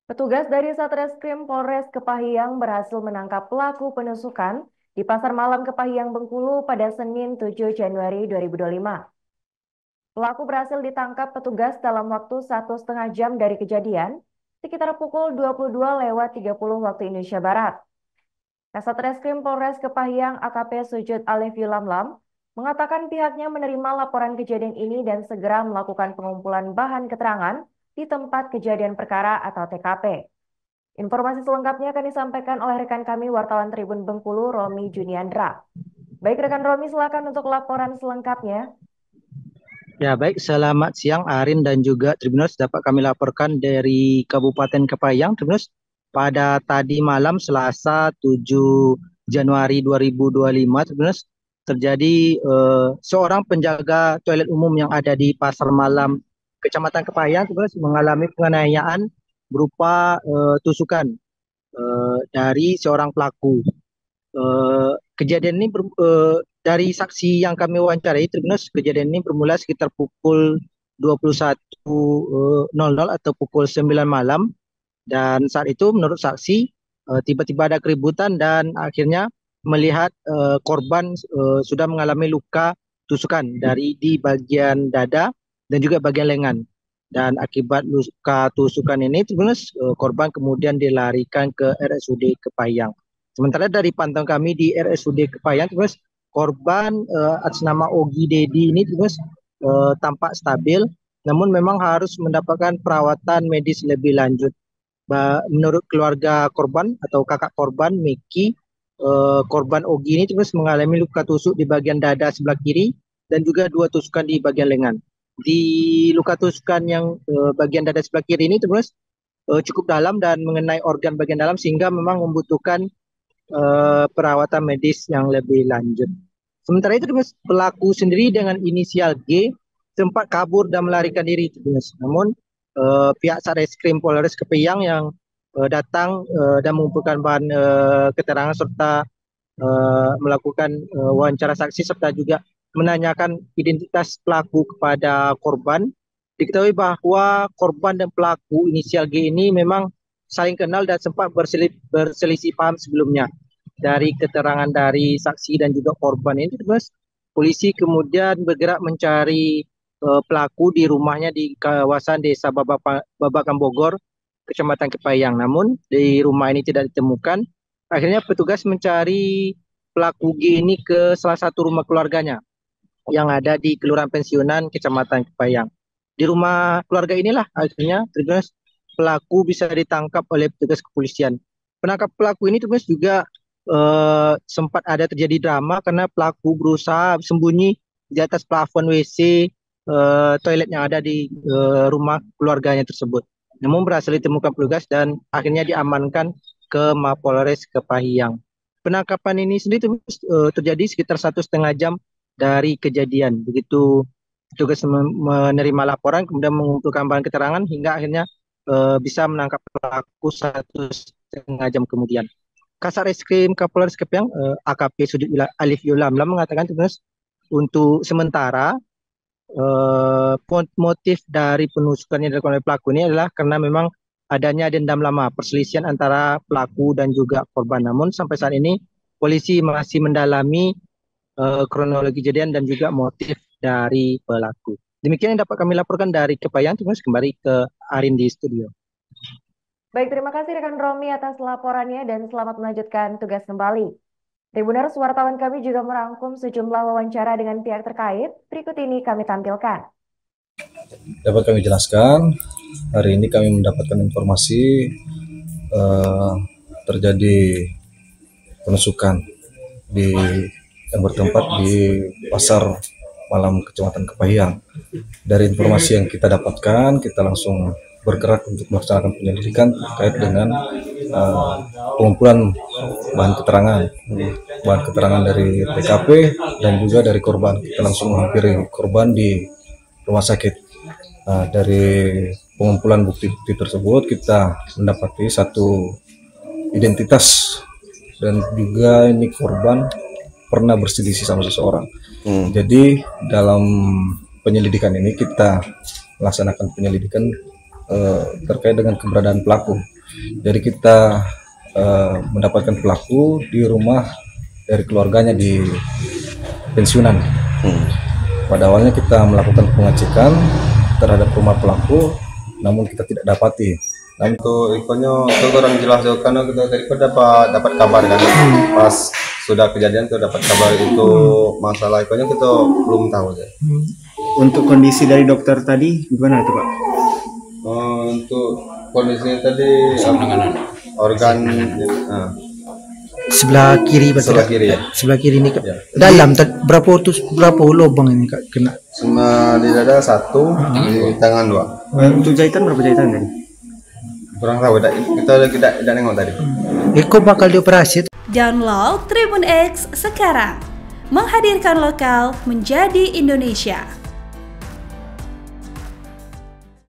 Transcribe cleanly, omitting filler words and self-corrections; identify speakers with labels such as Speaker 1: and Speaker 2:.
Speaker 1: Petugas dari Satreskrim Polres Kepahyang berhasil menangkap pelaku penusukan di Pasar Malam Kepahyang Bengkulu pada Senin 7 Januari 2025. Pelaku berhasil ditangkap petugas dalam waktu 1,5 jam dari kejadian, sekitar pukul 22.30 waktu Indonesia Barat. Kasatreskrim Polres Kepahyang AKP Sujud Alif Yulamlam mengatakan pihaknya menerima laporan kejadian ini dan segera melakukan pengumpulan bahan keterangan di tempat kejadian perkara atau TKP. Informasi selengkapnya akan disampaikan oleh rekan kami wartawan Tribun Bengkulu, Romi Juniandra. Baik rekan Romi, silakan untuk laporan selengkapnya.
Speaker 2: Ya baik, selamat siang Arin dan juga Tribuners. Dapat kami laporkan dari Kabupaten Kepahyang, Tribuners, pada tadi malam Selasa 7 Januari 2025, Tribuners, terjadi seorang penjaga toilet umum yang ada di Pasar Malam Kecamatan Kepahyang, Tribuners, mengalami penganiayaan berupa tusukan dari seorang pelaku. Kejadian ini dari saksi yang kami wawancarai, Tribunus, kejadian ini bermula sekitar pukul 21.00 atau pukul 9 malam. Dan saat itu menurut saksi tiba-tiba ada keributan dan akhirnya melihat korban sudah mengalami luka tusukan dari di bagian dada dan juga bagian lengan. Dan akibat luka tusukan ini, Tribunus, korban kemudian dilarikan ke RSUD Kepahyang. Sementara dari pantauan kami di RSUD Kepahyang, Tribunus, korban atas nama Ogi Dedi ini, Tribunus, tampak stabil, namun memang harus mendapatkan perawatan medis lebih lanjut. Menurut keluarga korban atau kakak korban Miki, korban Ogi ini terus mengalami luka tusuk di bagian dada sebelah kiri dan juga 2 tusukan di bagian lengan. Di luka tusukan yang bagian dada sebelah kiri ini terus cukup dalam dan mengenai organ bagian dalam sehingga memang membutuhkan perawatan medis yang lebih lanjut. Sementara itu terus pelaku sendiri dengan inisial G sempat kabur dan melarikan diri terus. Namun pihak Satreskrim Polres Kepahyang yang datang dan mengumpulkan bahan keterangan serta melakukan wawancara saksi serta juga menanyakan identitas pelaku kepada korban. Diketahui bahwa korban dan pelaku inisial G ini memang saling kenal dan sempat berselisih paham sebelumnya. Dari keterangan dari saksi dan juga korban ini, terus polisi kemudian bergerak mencari pelaku di rumahnya di kawasan Desa Babakan Bogor, Kecamatan Kepahyang. Namun di rumah ini tidak ditemukan. Akhirnya petugas mencari pelaku G ini ke salah satu rumah keluarganya yang ada di Kelurahan Pensiunan Kecamatan Kepahyang. Di rumah keluarga inilah akhirnya terus pelaku bisa ditangkap oleh petugas kepolisian. Penangkap pelaku ini terus juga sempat ada terjadi drama karena pelaku berusaha sembunyi di atas plafon WC toilet yang ada di rumah keluarganya tersebut. Namun berhasil ditemukan petugas dan akhirnya diamankan ke Mapolres Kepahyang. Penangkapan ini sendiri terjadi sekitar 1,5 jam dari kejadian. Begitu petugas menerima laporan, kemudian mengumpulkan bahan keterangan hingga akhirnya bisa menangkap pelaku 1,5 jam kemudian. Kasatreskrim Kapolres Kepahyang AKP Sudut Alif Yulamlam mengatakan untuk sementara motif dari penusukan yang dilakukan oleh pelaku ini adalah karena memang adanya dendam lama, perselisihan antara pelaku dan juga korban. Namun sampai saat ini polisi masih mendalami kronologi kejadian dan juga motif dari pelaku. Demikian yang dapat kami laporkan dari Kepahyang. Terus kembali ke Arin di studio.
Speaker 1: Baik, terima kasih rekan Romi atas laporannya dan selamat melanjutkan tugas kembali. Tribuners, wartawan kami juga merangkum sejumlah wawancara dengan pihak terkait. Berikut ini kami tampilkan.
Speaker 3: Dapat kami jelaskan, hari ini kami mendapatkan informasi terjadi penusukan yang bertempat di Pasar Malam Kecamatan Kepahyang. Dari informasi yang kita dapatkan, kita langsung bergerak untuk melaksanakan penyelidikan terkait dengan pengumpulan bahan keterangan dari TKP dan juga dari korban. Kita langsung menghampiri korban di rumah sakit. Dari pengumpulan bukti-bukti tersebut kita mendapati satu identitas dan juga ini korban pernah berselisih sama seseorang. Jadi dalam penyelidikan ini kita melaksanakan penyelidikan terkait dengan keberadaan pelaku. Jadi kita mendapatkan pelaku di rumah dari keluarganya di pensiunan. Pada awalnya kita melakukan pengecekan terhadap rumah pelaku, namun kita tidak dapati. Namun
Speaker 4: untuk ikonnya itu kurang jelas karena kita tadi dapat kabar kan, pas sudah kejadian tuh dapat kabar itu masalah ikonnya kita belum tahu ya.
Speaker 5: Untuk kondisi dari dokter tadi gimana itu Pak?
Speaker 4: Untuk kondisinya tadi organ
Speaker 2: Sebelah kiri betul.
Speaker 4: sebelah kiri ya.
Speaker 2: Sebelah kiri ini Kak.
Speaker 4: Ya.
Speaker 2: Dalam berapa lubang ini Kak kena?
Speaker 4: Sama di dada 1, di tangan 2.
Speaker 5: Untuk jahitan berapa jahitan tadi?
Speaker 4: Kurang tahu, kita tidak nengok tadi.
Speaker 2: Eko bakal dioperasi.
Speaker 6: Download Tribun X sekarang, menghadirkan lokal menjadi Indonesia.